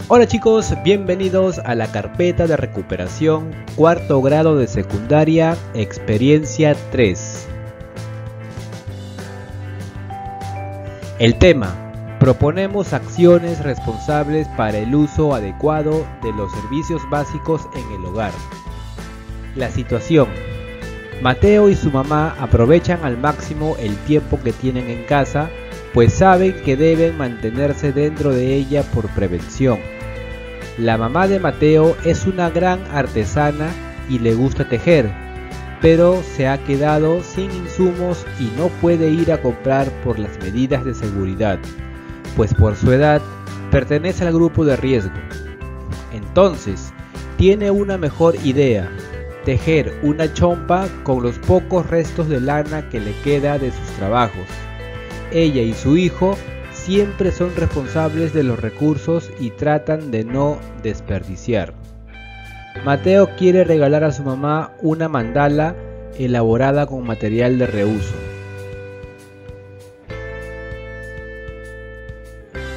Hola chicos, bienvenidos a la carpeta de recuperación, cuarto grado de secundaria, experiencia 3. El tema: proponemos acciones responsables para el uso adecuado de los servicios básicos en el hogar. La situación: Mateo y su mamá aprovechan al máximo el tiempo que tienen en casa, pues saben que deben mantenerse dentro de ella por prevención. La mamá de Mateo es una gran artesana y le gusta tejer, pero se ha quedado sin insumos y no puede ir a comprar por las medidas de seguridad, pues por su edad pertenece al grupo de riesgo. Entonces, tiene una mejor idea: tejer una chompa con los pocos restos de lana que le queda de sus trabajos. Ella y su hijo siempre son responsables de los recursos y tratan de no desperdiciar. Mateo quiere regalar a su mamá una mandala elaborada con material de reuso.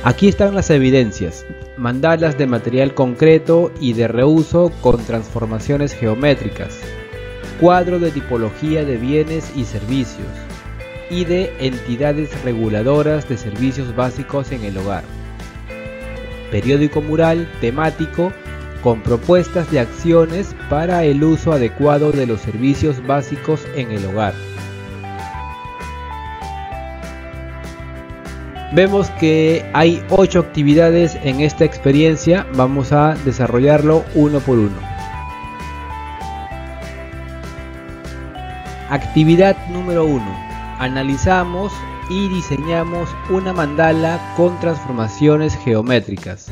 Aquí están las evidencias: mandalas de material concreto y de reuso con transformaciones geométricas, cuadro de tipología de bienes y servicios, y de entidades reguladoras de servicios básicos en el hogar. Periódico mural temático con propuestas de acciones para el uso adecuado de los servicios básicos en el hogar. Vemos que hay 8 actividades en esta experiencia. Vamos a desarrollarlo uno por uno. Actividad número 1. Analizamos y diseñamos una mandala con transformaciones geométricas.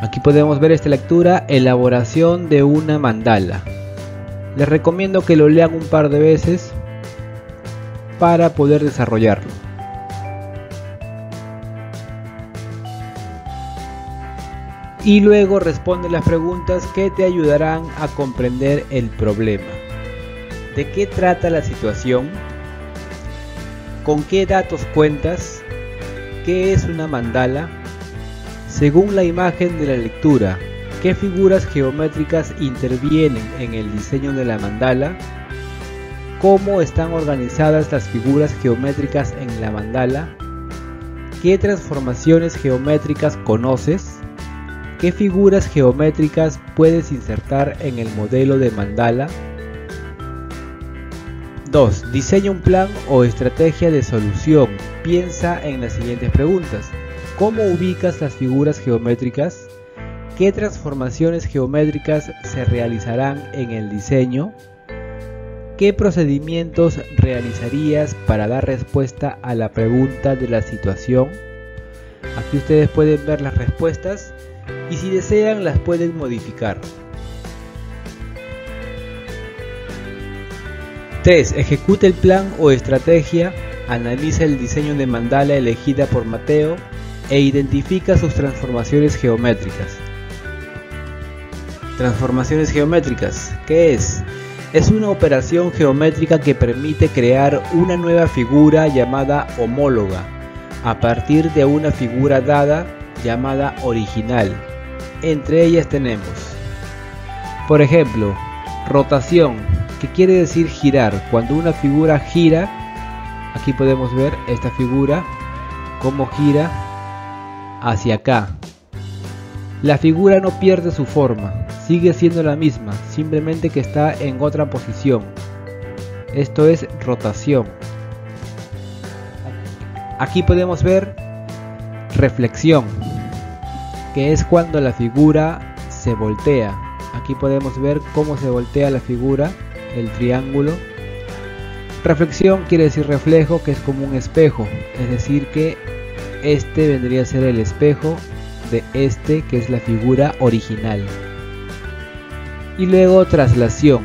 Aquí podemos ver esta lectura: elaboración de una mandala. Les recomiendo que lo lean un par de veces para poder desarrollarlo. Y luego responde las preguntas que te ayudarán a comprender el problema. ¿De qué trata la situación? ¿Con qué datos cuentas? ¿Qué es una mandala? Según la imagen de la lectura, ¿qué figuras geométricas intervienen en el diseño de la mandala? ¿Cómo están organizadas las figuras geométricas en la mandala? ¿Qué transformaciones geométricas conoces? ¿Qué figuras geométricas puedes insertar en el modelo de mandala? 2. Diseña un plan o estrategia de solución. Piensa en las siguientes preguntas: ¿cómo ubicas las figuras geométricas? ¿Qué transformaciones geométricas se realizarán en el diseño? ¿Qué procedimientos realizarías para dar respuesta a la pregunta de la situación? Aquí ustedes pueden ver las respuestas y si desean las pueden modificar. 3. Ejecuta el plan o estrategia, analiza el diseño de mandala elegida por Mateo e identifica sus transformaciones geométricas. Transformaciones geométricas, ¿qué es? Es una operación geométrica que permite crear una nueva figura llamada homóloga a partir de una figura dada llamada original. Entre ellas tenemos, por ejemplo, rotación, que quiere decir girar. Cuando una figura gira, aquí podemos ver esta figura cómo gira hacia acá. La figura no pierde su forma, sigue siendo la misma, simplemente que está en otra posición. Esto es rotación. Aquí podemos ver reflexión, que es cuando la figura se voltea. Aquí podemos ver cómo se voltea la figura, el triángulo. Reflexión quiere decir reflejo, que es como un espejo, es decir que este vendría a ser el espejo de este, que es la figura original. Y luego traslación,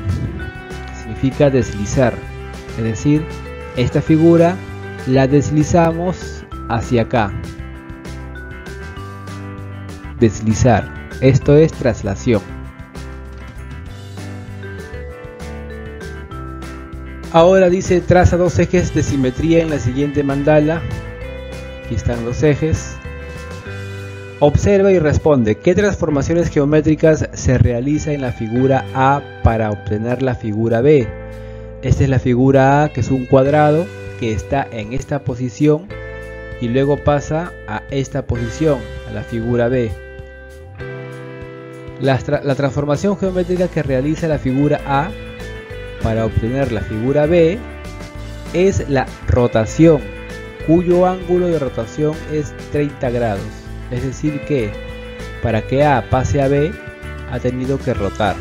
que significa deslizar, es decir, esta figura la deslizamos hacia acá. Deslizar, esto es traslación. Ahora dice: traza 2 ejes de simetría en la siguiente mandala. Aquí están los ejes. Observa y responde, ¿qué transformaciones geométricas se realiza en la figura A para obtener la figura B? Esta es la figura A, que es un cuadrado que está en esta posición y luego pasa a esta posición, a la figura B. La transformación geométrica que realiza la figura A para obtener la figura B es la rotación, cuyo ángulo de rotación es 30 grados. Es decir que para que A pase a B ha tenido que rotar.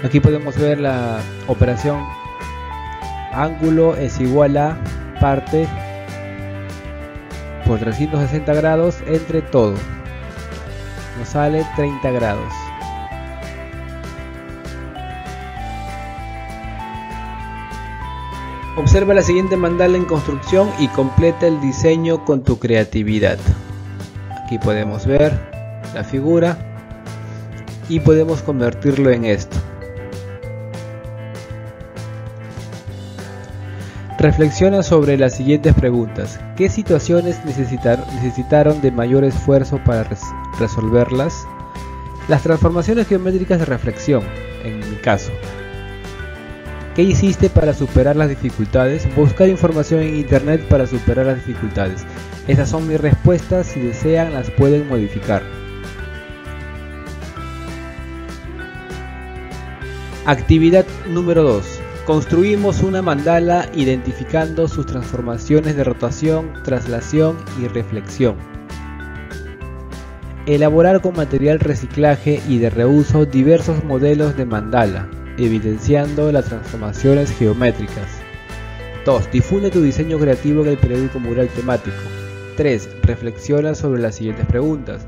Aquí podemos ver la operación ángulo es igual a parte por 360 grados entre todo. Nos sale 30 grados. Observa la siguiente mandala en construcción y completa el diseño con tu creatividad. Aquí podemos ver la figura y podemos convertirlo en esto. Reflexiona sobre las siguientes preguntas. ¿Qué situaciones necesitaron de mayor esfuerzo para resolverlas? Las transformaciones geométricas de reflexión, en mi caso. ¿Qué hiciste para superar las dificultades? Buscar información en internet para superar las dificultades. Esas son mis respuestas, si desean las pueden modificar. Actividad número 2. Construimos una mandala identificando sus transformaciones de rotación, traslación y reflexión. Elaborar con material reciclaje y de reuso diversos modelos de mandala, evidenciando las transformaciones geométricas. 2. Difunde tu diseño creativo en el periódico mural temático. 3. Reflexiona sobre las siguientes preguntas.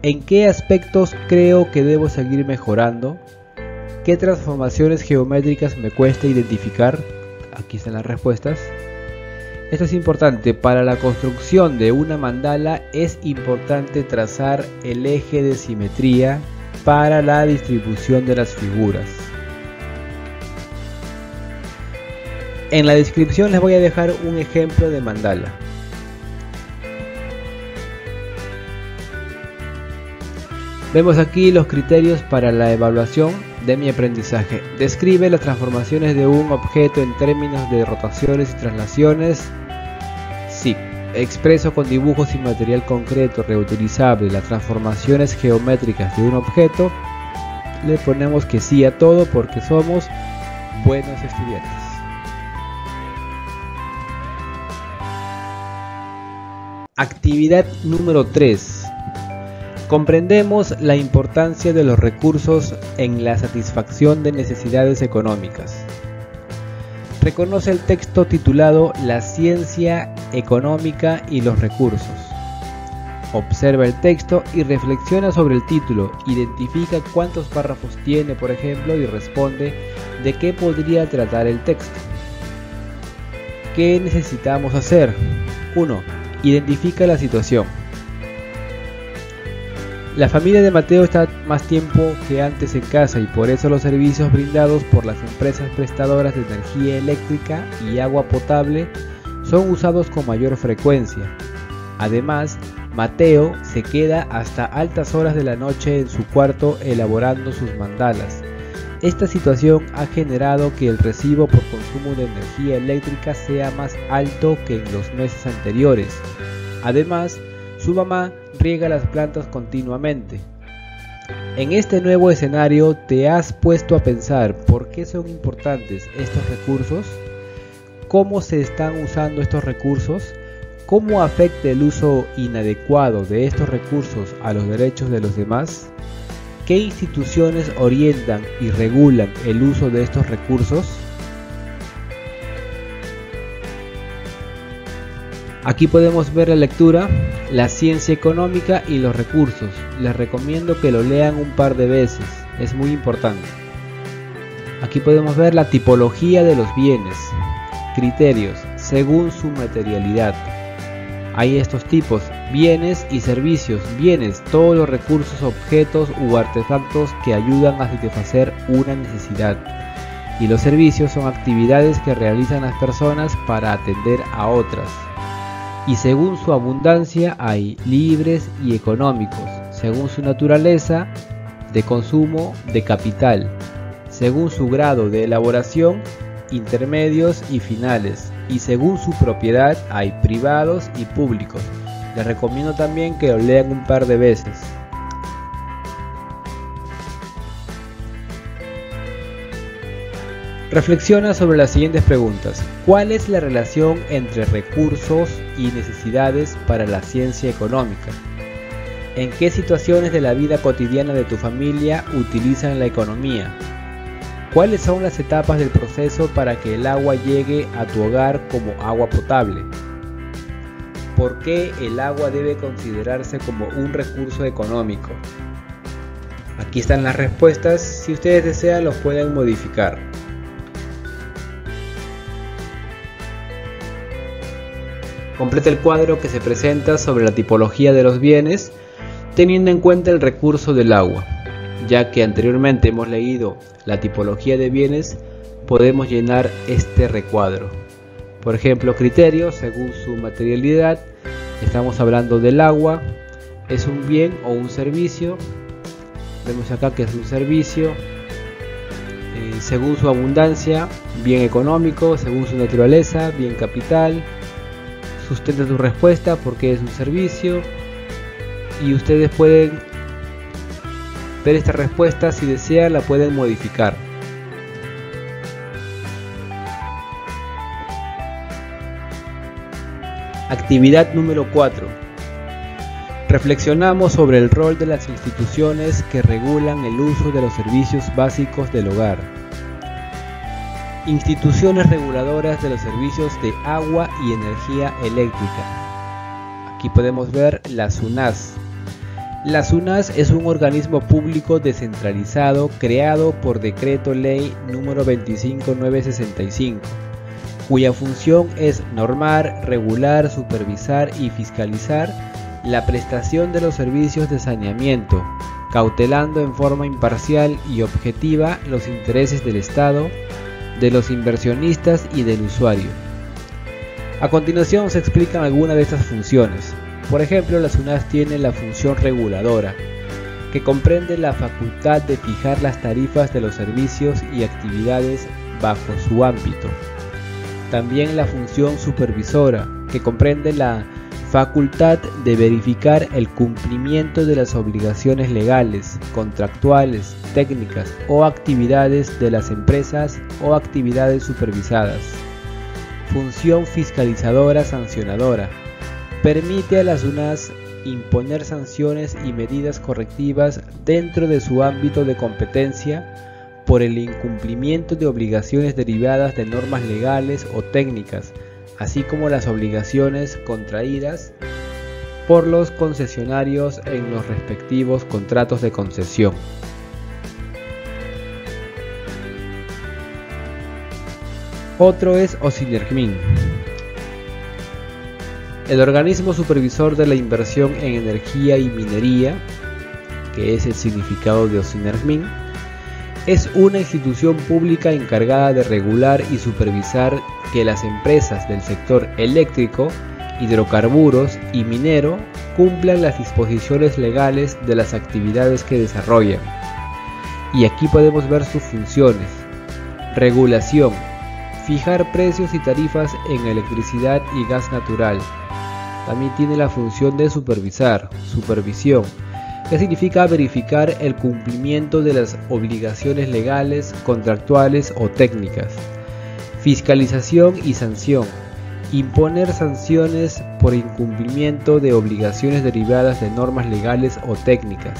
¿En qué aspectos creo que debo seguir mejorando? ¿Qué transformaciones geométricas me cuesta identificar? Aquí están las respuestas. Esto es importante. Para la construcción de una mandala es importante trazar el eje de simetría para la distribución de las figuras. En la descripción les voy a dejar un ejemplo de mandala. Vemos aquí los criterios para la evaluación de mi aprendizaje. Describe las transformaciones de un objeto en términos de rotaciones y traslaciones. Sí. Expreso con dibujos y material concreto reutilizable las transformaciones geométricas de un objeto. Le ponemos que sí a todo porque somos buenos estudiantes. Actividad número 3. Comprendemos la importancia de los recursos en la satisfacción de necesidades económicas. Reconoce el texto titulado La ciencia económica y los recursos. Observa el texto y reflexiona sobre el título. Identifica cuántos párrafos tiene, por ejemplo, y responde de qué podría tratar el texto. ¿Qué necesitamos hacer? 1. Identifica la situación. La familia de Mateo está más tiempo que antes en casa y por eso los servicios brindados por las empresas prestadoras de energía eléctrica y agua potable son usados con mayor frecuencia. Además, Mateo se queda hasta altas horas de la noche en su cuarto elaborando sus mandalas. Esta situación ha generado que el recibo por consumo de energía eléctrica sea más alto que en los meses anteriores. Además, su mamá riega las plantas continuamente. En este nuevo escenario, ¿te has puesto a pensar por qué son importantes estos recursos? ¿Cómo se están usando estos recursos? ¿Cómo afecta el uso inadecuado de estos recursos a los derechos de los demás? ¿Qué instituciones orientan y regulan el uso de estos recursos? Aquí podemos ver la lectura, La ciencia económica y los recursos. Les recomiendo que lo lean un par de veces, es muy importante. Aquí podemos ver la tipología de los bienes, criterios, según su materialidad. Hay estos tipos, bienes y servicios. Bienes, todos los recursos, objetos u artefactos que ayudan a satisfacer una necesidad. Y los servicios son actividades que realizan las personas para atender a otras. y según su abundancia hay libres y económicos, según su naturaleza de consumo de capital, según su grado de elaboración, intermedios y finales, y según su propiedad hay privados y públicos. Les recomiendo también que lo lean un par de veces. Reflexiona sobre las siguientes preguntas. ¿Cuál es la relación entre recursos y necesidades para la ciencia económica? ¿En qué situaciones de la vida cotidiana de tu familia utilizan la economía? ¿Cuáles son las etapas del proceso para que el agua llegue a tu hogar como agua potable? ¿Por qué el agua debe considerarse como un recurso económico? Aquí están las respuestas. Si ustedes desean, los pueden modificar. Completa el cuadro que se presenta sobre la tipología de los bienes, teniendo en cuenta el recurso del agua. Ya que anteriormente hemos leído la tipología de bienes, podemos llenar este recuadro. Por ejemplo, criterios según su materialidad. Estamos hablando del agua. ¿Es un bien o un servicio? Vemos acá que es un servicio. Según su abundancia, bien económico. Según su naturaleza, bien capital. Sustenta tu respuesta porque es un servicio. Y ustedes pueden ver esta respuesta, si desean la pueden modificar. Actividad número 4. Reflexionamos sobre el rol de las instituciones que regulan el uso de los servicios básicos del hogar. Instituciones reguladoras de los servicios de agua y energía eléctrica. Aquí podemos ver la SUNAS. La SUNAS es un organismo público descentralizado creado por Decreto Ley número 25965, cuya función es normar, regular, supervisar y fiscalizar la prestación de los servicios de saneamiento, cautelando en forma imparcial y objetiva los intereses del Estado, de los inversionistas y del usuario. A continuación se explican algunas de estas funciones. Por ejemplo, la SUNAS tiene la función reguladora, que comprende la facultad de fijar las tarifas de los servicios y actividades bajo su ámbito. También la función supervisora, que comprende la facultad de verificar el cumplimiento de las obligaciones legales, contractuales, técnicas o actividades de las empresas o actividades supervisadas. Función fiscalizadora sancionadora. Permite a la SUNAS imponer sanciones y medidas correctivas dentro de su ámbito de competencia por el incumplimiento de obligaciones derivadas de normas legales o técnicas, así como las obligaciones contraídas por los concesionarios en los respectivos contratos de concesión. Otro es OSINERGMIN, el organismo supervisor de la inversión en energía y minería, que es el significado de OSINERGMIN. Es una institución pública encargada de regular y supervisar que las empresas del sector eléctrico, hidrocarburos y minero cumplan las disposiciones legales de las actividades que desarrollan. Y aquí podemos ver sus funciones. Regulación. Fijar precios y tarifas en electricidad y gas natural. También tiene la función de supervisar, supervisión, que significa verificar el cumplimiento de las obligaciones legales, contractuales o técnicas. Fiscalización y sanción. Imponer sanciones por incumplimiento de obligaciones derivadas de normas legales o técnicas.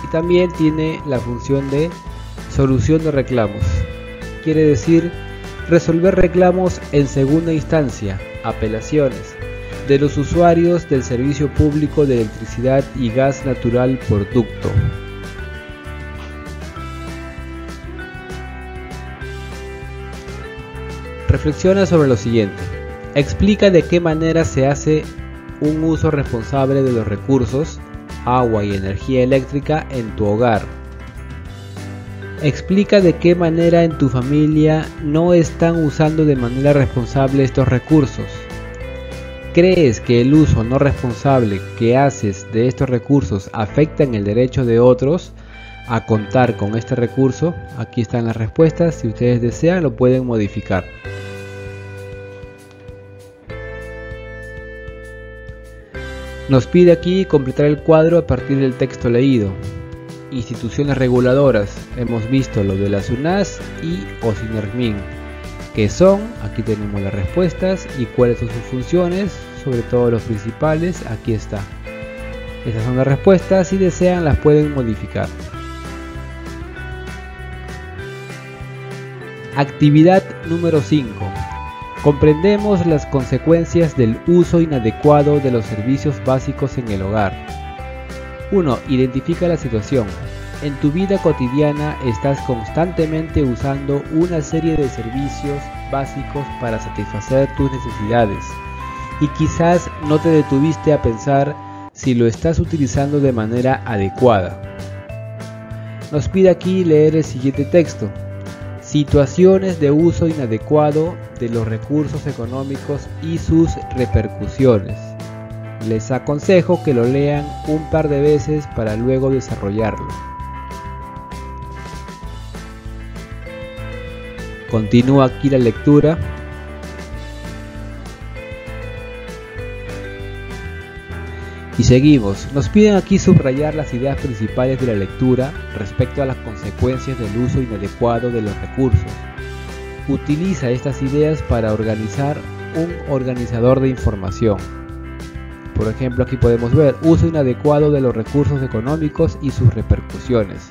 Y también tiene la función de solución de reclamos. Quiere decir resolver reclamos en segunda instancia, apelaciones, de los usuarios del servicio público de electricidad y gas natural por ducto. Reflexiona sobre lo siguiente. Explica de qué manera se hace un uso responsable de los recursos, agua y energía eléctrica en tu hogar. Explica de qué manera en tu familia no están usando de manera responsable estos recursos. ¿Crees que el uso no responsable que haces de estos recursos afecta en el derecho de otros a contar con este recurso? Aquí están las respuestas, si ustedes desean lo pueden modificar. Nos pide aquí completar el cuadro a partir del texto leído. Instituciones reguladoras, hemos visto lo de la SUNAS y OSINERMIN. ¿Qué son? Aquí tenemos las respuestas y cuáles son sus funciones, sobre todo los principales, aquí está. Estas son las respuestas, si desean las pueden modificar. Actividad número 5. Comprendemos las consecuencias del uso inadecuado de los servicios básicos en el hogar. 1. Identifica la situación. En tu vida cotidiana estás constantemente usando una serie de servicios básicos para satisfacer tus necesidades y quizás no te detuviste a pensar si lo estás utilizando de manera adecuada. Nos pide aquí leer el siguiente texto. Situaciones de uso inadecuado de los recursos económicos y sus repercusiones. Les aconsejo que lo lean un par de veces para luego desarrollarlo. Continúa aquí la lectura. Y seguimos. Nos piden aquí subrayar las ideas principales de la lectura respecto a las consecuencias del uso inadecuado de los recursos. Utiliza estas ideas para organizar un organizador de información. Por ejemplo, aquí podemos ver uso inadecuado de los recursos económicos y sus repercusiones.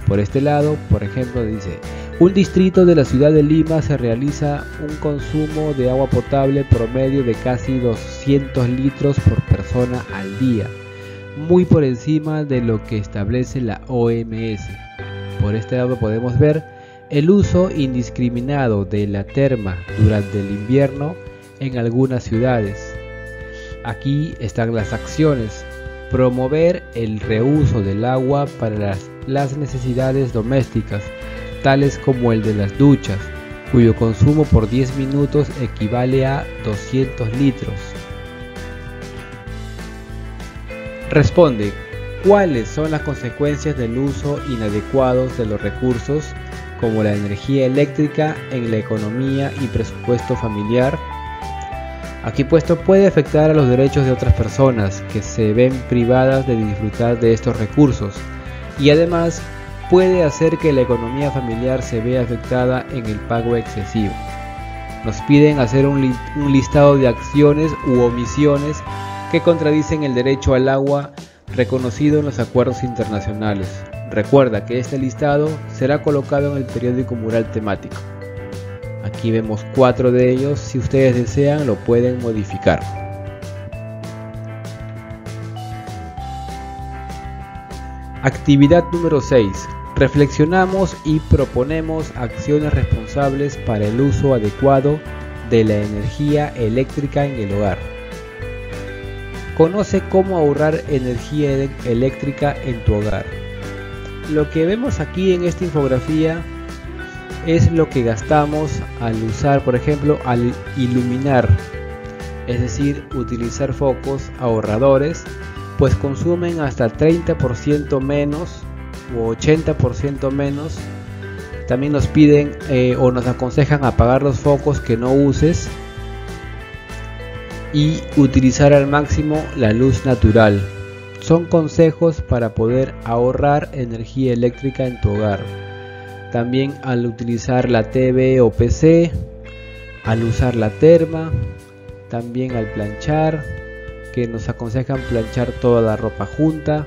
Por este lado, por ejemplo, dice: un distrito de la ciudad de Lima se realiza un consumo de agua potable promedio de casi 200 litros por persona al día, muy por encima de lo que establece la OMS. Por este lado podemos ver el uso indiscriminado de la terma durante el invierno en algunas ciudades. Aquí están las acciones: promover el reuso del agua para las necesidades domésticas, tales como el de las duchas, cuyo consumo por 10 minutos equivale a 200 litros. Responde: ¿cuáles son las consecuencias del uso inadecuado de los recursos, como la energía eléctrica, en la economía y presupuesto familiar? Aquí puesto puede afectar a los derechos de otras personas que se ven privadas de disfrutar de estos recursos y además puede hacer que la economía familiar se vea afectada en el pago excesivo. Nos piden hacer un listado de acciones u omisiones que contradicen el derecho al agua reconocido en los acuerdos internacionales. Recuerda que este listado será colocado en el periódico mural temático. Aquí vemos 4 de ellos, si ustedes desean lo pueden modificar. Actividad número 6. Reflexionamos y proponemos acciones responsables para el uso adecuado de la energía eléctrica en el hogar. Conoce cómo ahorrar energía eléctrica en tu hogar. Lo que vemos aquí en esta infografía es lo que gastamos al usar, por ejemplo, al iluminar, es decir, utilizar focos ahorradores, pues consumen hasta 30% menos o 80% menos. También nos piden o nos aconsejan apagar los focos que no uses y utilizar al máximo la luz natural. Son consejos para poder ahorrar energía eléctrica en tu hogar. También al utilizar la TV o PC, al usar la terma, también al planchar, que nos aconsejan planchar toda la ropa junta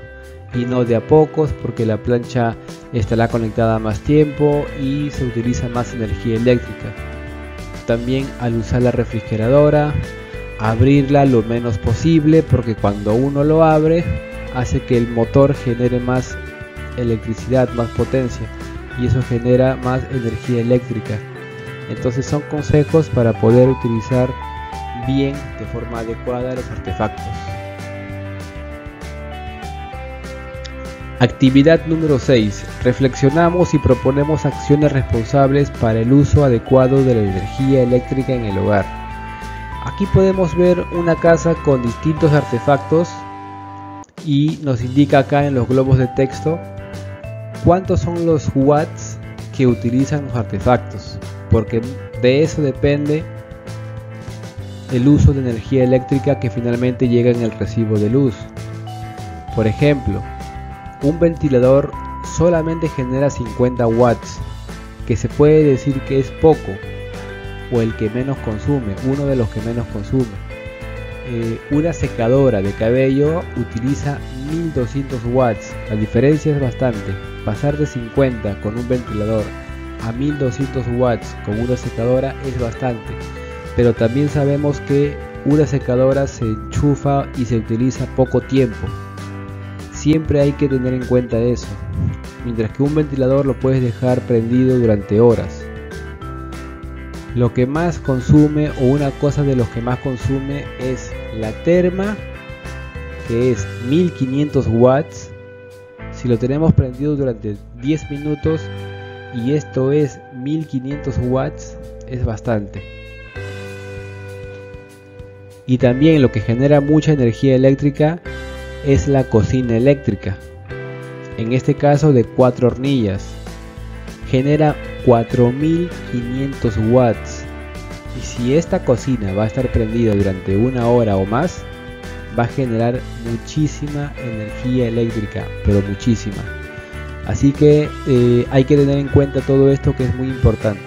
y no de a pocos, porque la plancha estará conectada más tiempo y se utiliza más energía eléctrica. También al usar la refrigeradora, abrirla lo menos posible, porque cuando uno lo abre hace que el motor genere más electricidad, más potencia, y eso genera más energía eléctrica. Entonces son consejos para poder utilizar bien, de forma adecuada, los artefactos. Actividad número 6. Reflexionamos y proponemos acciones responsables para el uso adecuado de la energía eléctrica en el hogar. Aquí podemos ver una casa con distintos artefactos y nos indica acá en los globos de texto cuántos son los watts que utilizan los artefactos, porque de eso depende el uso de energía eléctrica que finalmente llega en el recibo de luz. Por ejemplo, un ventilador solamente genera 50 watts, que se puede decir que es poco, o el que menos consume, uno de los que menos consume. Una secadora de cabello utiliza 1200 watts, la diferencia es bastante. Pasar de 50 con un ventilador a 1200 watts con una secadora es bastante, pero también sabemos que una secadora se enchufa y se utiliza poco tiempo. Siempre hay que tener en cuenta eso, mientras que un ventilador lo puedes dejar prendido durante horas. Lo que más consume, o una cosa de los que más consume, es la terma, que es 1500 watts. Si lo tenemos prendido durante 10 minutos y esto es 1500 watts, es bastante. Y también lo que genera mucha energía eléctrica es la cocina eléctrica, en este caso de 4 hornillas. Genera 4500 watts, y si esta cocina va a estar prendida durante una hora o más, va a generar muchísima energía eléctrica, pero muchísima. Así que hay que tener en cuenta todo esto, que es muy importante.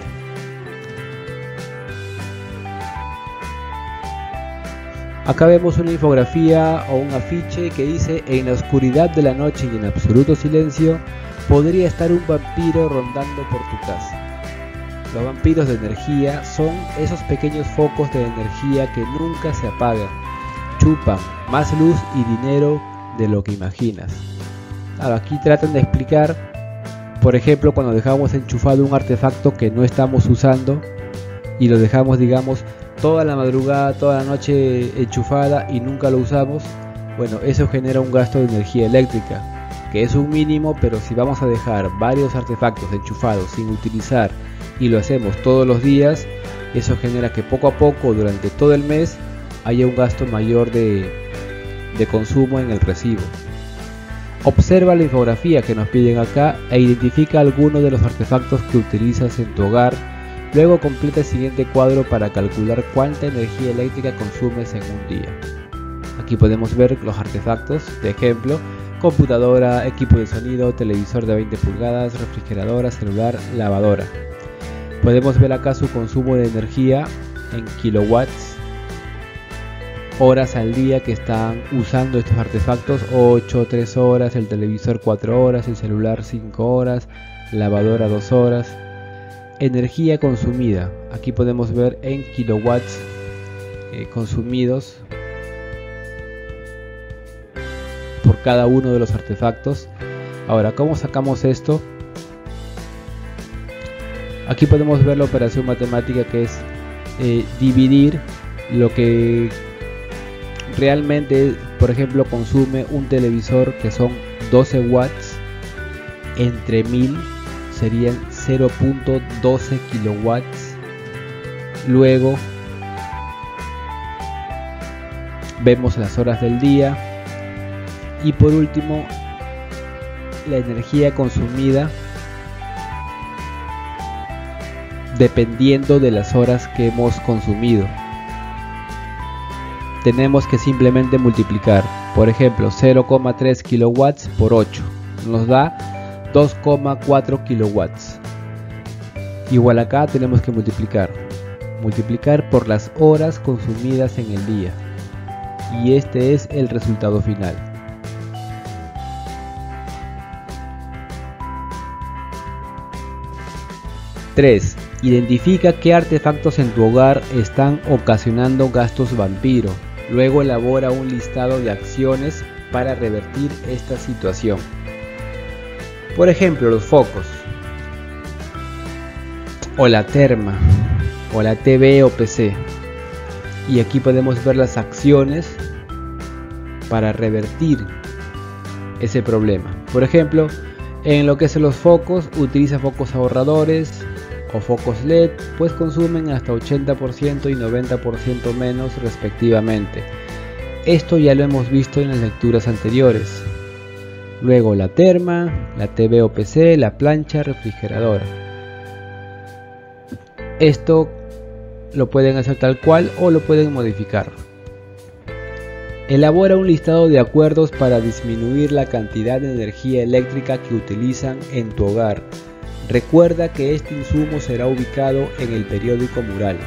Acá vemos una infografía o un afiche que dice: en la oscuridad de la noche y en absoluto silencio podría estar un vampiro rondando por tu casa. Los vampiros de energía son esos pequeños focos de energía que nunca se apagan. Chupan más luz y dinero de lo que imaginas. Ahora, aquí tratan de explicar, por ejemplo, cuando dejamos enchufado un artefacto que no estamos usando y lo dejamos, digamos, toda la madrugada, toda la noche enchufada y nunca lo usamos. Bueno, eso genera un gasto de energía eléctrica, que es un mínimo, pero si vamos a dejar varios artefactos enchufados sin utilizar y lo hacemos todos los días, eso genera que poco a poco durante todo el mes haya un gasto mayor de consumo en el recibo. Observa la infografía que nos piden acá e identifica algunos de los artefactos que utilizas en tu hogar. Luego completa el siguiente cuadro para calcular cuánta energía eléctrica consumes en un día. Aquí podemos ver los artefactos, de ejemplo: computadora, equipo de sonido, televisor de 20 pulgadas, refrigeradora, celular, lavadora. Podemos ver acá su consumo de energía en kilowatts, horas al día que están usando estos artefactos: 8, 3 horas, el televisor 4 horas, el celular 5 horas, lavadora 2 horas. Energía consumida, aquí podemos ver en kilowatts consumidos por cada uno de los artefactos. Ahora, ¿cómo sacamos esto? Aquí podemos ver la operación matemática, que es dividir lo que realmente, por ejemplo, consume un televisor, que son 12 watts, entre 1000 serían 0.12 kilowatts. Luego vemos las horas del día y por último la energía consumida dependiendo de las horas que hemos consumido. Tenemos que simplemente multiplicar, por ejemplo, 0,3 kilowatts por 8 nos da 2,4 kilowatts. Igual acá tenemos que multiplicar por las horas consumidas en el día, y este es el resultado final. Tres. Identifica qué artefactos en tu hogar están ocasionando gastos vampiro. Luego elabora un listado de acciones para revertir esta situación. Por ejemplo, los focos, o la terma, o la TV o PC. Y aquí podemos ver las acciones para revertir ese problema. Por ejemplo, en lo que son los focos, utiliza focos ahorradores o focos LED, pues consumen hasta 80% y 90% menos respectivamente. Esto ya lo hemos visto en las lecturas anteriores. Luego la terma, la TV o PC, la plancha refrigeradora. Esto lo pueden hacer tal cual o lo pueden modificar. Elabora un listado de acuerdos para disminuir la cantidad de energía eléctrica que utilizan en tu hogar. Recuerda que este insumo será ubicado en el periódico mural.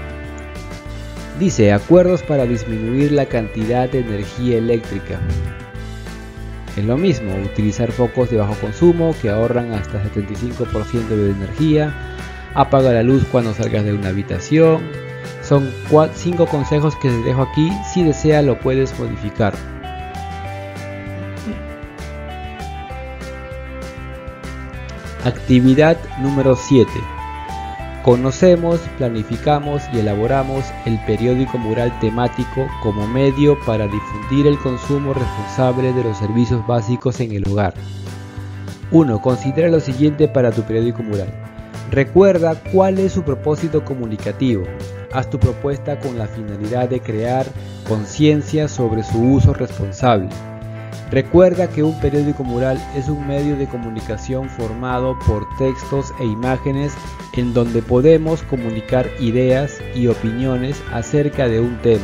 Dice acuerdos para disminuir la cantidad de energía eléctrica. Es lo mismo, utilizar focos de bajo consumo que ahorran hasta 75% de energía. Apaga la luz cuando salgas de una habitación. Son 5 consejos que te dejo aquí, si deseas lo puedes modificar. Actividad número 7. Conocemos, planificamos y elaboramos el periódico mural temático como medio para difundir el consumo responsable de los servicios básicos en el hogar. 1. Considera lo siguiente para tu periódico mural. Recuerda cuál es su propósito comunicativo. Haz tu propuesta con la finalidad de crear conciencia sobre su uso responsable. Recuerda que un periódico mural es un medio de comunicación formado por textos e imágenes en donde podemos comunicar ideas y opiniones acerca de un tema.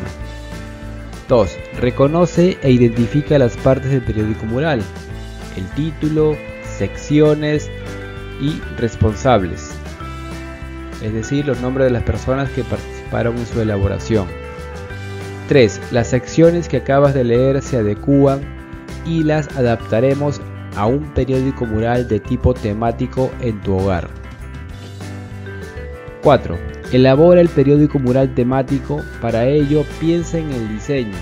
2. Reconoce e identifica las partes del periódico mural, el título, secciones y responsables, es decir, los nombres de las personas que participaron en su elaboración. 3. Las secciones que acabas de leer se adecúan y las adaptaremos a un periódico mural de tipo temático en tu hogar. 4. Elabora el periódico mural temático. Para ello piensa en el diseño.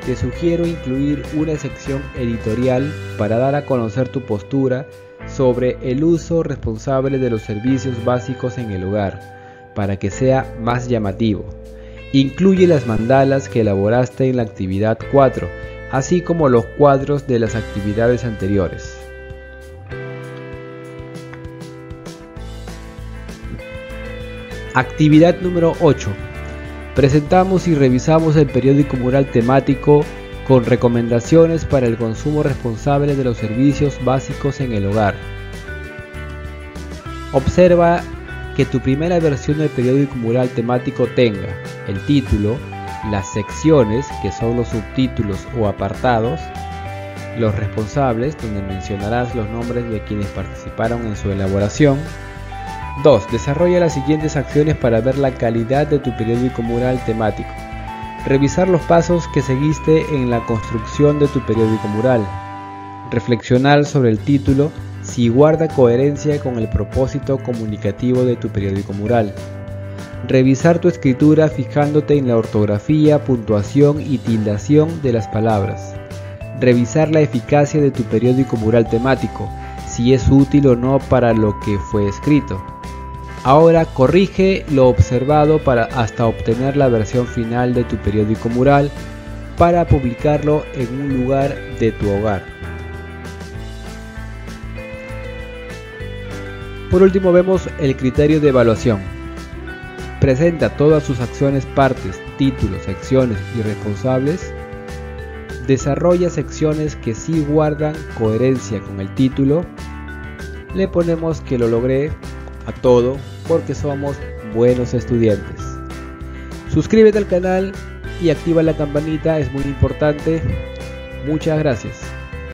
Te sugiero incluir una sección editorial para dar a conocer tu postura sobre el uso responsable de los servicios básicos en el hogar, para que sea más llamativo. Incluye las mandalas que elaboraste en la actividad 4, así como los cuadros de las actividades anteriores. Actividad número 8. Presentamos y revisamos el periódico mural temático con recomendaciones para el consumo responsable de los servicios básicos en el hogar. Observa que tu primera versión del periódico mural temático tenga el título, las secciones, que son los subtítulos o apartados, los responsables, donde mencionarás los nombres de quienes participaron en su elaboración. 2. Desarrolla las siguientes acciones para ver la calidad de tu periódico mural temático. Revisar los pasos que seguiste en la construcción de tu periódico mural. Reflexionar sobre el título, si guarda coherencia con el propósito comunicativo de tu periódico mural. Revisar tu escritura fijándote en la ortografía, puntuación y tildación de las palabras. Revisar la eficacia de tu periódico mural temático, si es útil o no para lo que fue escrito. Ahora corrige lo observado hasta obtener la versión final de tu periódico mural para publicarlo en un lugar de tu hogar. Por último vemos el criterio de evaluación. Presenta todas sus acciones, partes, títulos, secciones y responsables. Desarrolla secciones que sí guardan coherencia con el título. Le ponemos que lo logré a todo porque somos buenos estudiantes. Suscríbete al canal y activa la campanita, es muy importante. Muchas gracias.